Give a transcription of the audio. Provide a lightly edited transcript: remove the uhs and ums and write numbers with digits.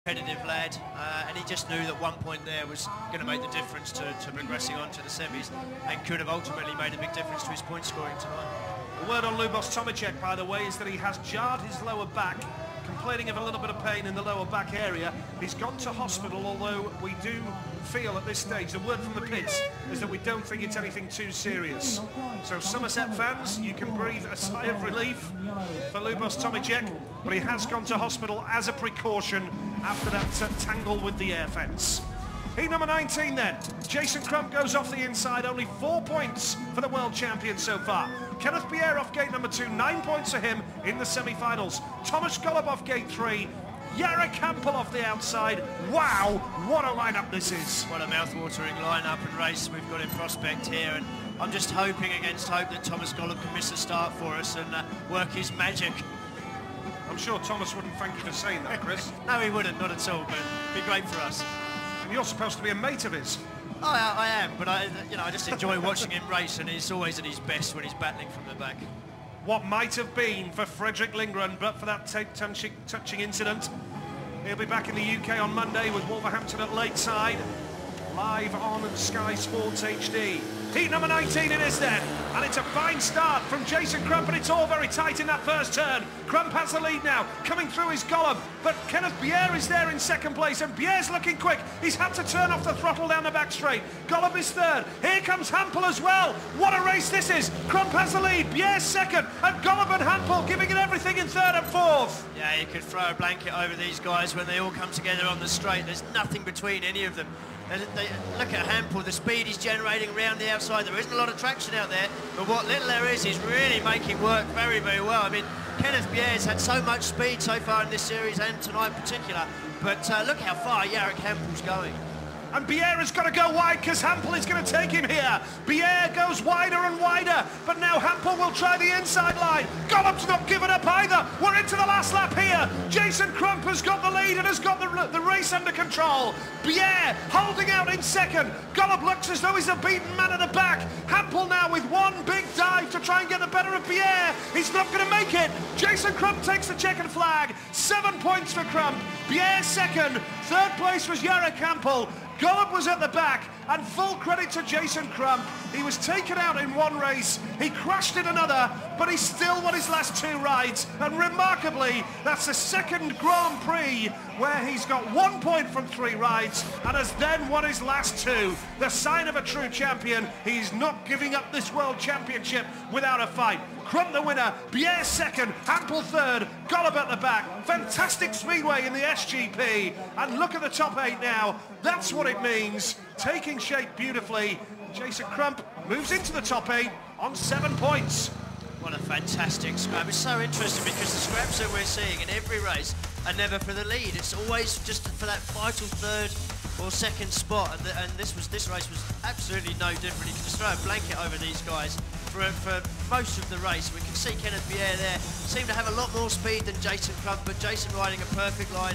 competitive lad, and he just knew that 1 point there was going to make the difference to progressing on to the semis, and could have ultimately made a big difference to his point scoring tonight. The word on Lubos Tomicek, by the way, is that he has jarred his lower back, complaining of a little bit of pain in the lower back area. He's gone to hospital, although we do feel at this stage, the word from the pits is that we don't think it's anything too serious. So Somerset fans, you can breathe a sigh of relief for Lubos Tomicek, but he has gone to hospital as a precaution after that tangle with the air fence. Heat number 19 then. Jason Crump goes off the inside, only 4 points for the world champion so far. Kenneth Bier off gate number 2, 9 points for him in the semi-finals. Thomas Golub off gate 3, Jarek Hampel off the outside. Wow, what a lineup this is. What a mouth-watering lineup and race we've got in prospect here, and I'm just hoping against hope that Thomas Golub can miss a start for us and work his magic. I'm sure Thomas wouldn't thank you for saying that, Chris. No, he wouldn't, not at all, but it'd be great for us. And you're supposed to be a mate of his. Oh, I am, but I just enjoy watching him race, and he's always at his best when he's battling from the back. What might have been for Frederick Lindgren, but for that touching incident. He'll be back in the UK on Monday with Wolverhampton at Lakeside, live on Sky Sports HD. Heat number 19 it is then, and it's a fine start from Jason Crump, and it's all very tight in that first turn. Crump has the lead now, coming through his Golub, but Kenneth Bier is there in second place, and Bier's looking quick. He's had to turn off the throttle down the back straight. Golub is third. Here comes Hampel as well. What a race this is. Crump has the lead, Bier's second, and Golub and Hampel giving it everything in third and fourth. Yeah, you could throw a blanket over these guys when they all come together on the straight. There's nothing between any of them. Look at Hampel, the speed he's generating around the outside. There isn't a lot of traction out there, but what little there is, he's really making work very, very well. I mean, Kenneth Bier's had so much speed so far in this series, and tonight in particular, but look how far Jarek Hampel's going. And Bier has got to go wide because Hampel is going to take him here. Bier goes wider and wider, but now Hampel will try the inside line. Golub's not given up either. We're into the last lap here. Jason Crump has got the lead and has got the race under control. Bier holding out in second. Golub looks as though he's a beaten man at the back. Hampel now with one big dive to try and get the better of Bier. He's not going to make it. Jason Crump takes the checkered flag. 7 points for Crump. Bier second. Third place was Jarek Hampel. Golub was at the back, and full credit to Jason Crump. He was taken out in one race, he crashed in another, but he still won his last 2 rides, and remarkably, that's the second Grand Prix where he's got 1 point from 3 rides, and has then won his last 2. The sign of a true champion. He's not giving up this World Championship without a fight. Crump the winner, Bier second, Hampel third, Golub at the back. Fantastic speedway in the SGP, and look at the top 8 now. That's what it means, taking shape beautifully. Jason Crump moves into the top 8 on 7 points. What a fantastic scrap. It's so interesting because the scraps that we're seeing in every race are never for the lead. It's always just for that vital third or second spot, and this race was absolutely no different. You can just throw a blanket over these guys for most of the race. We can see Kenneth Bier there seem to have a lot more speed than Jason Crump, but Jason riding a perfect line.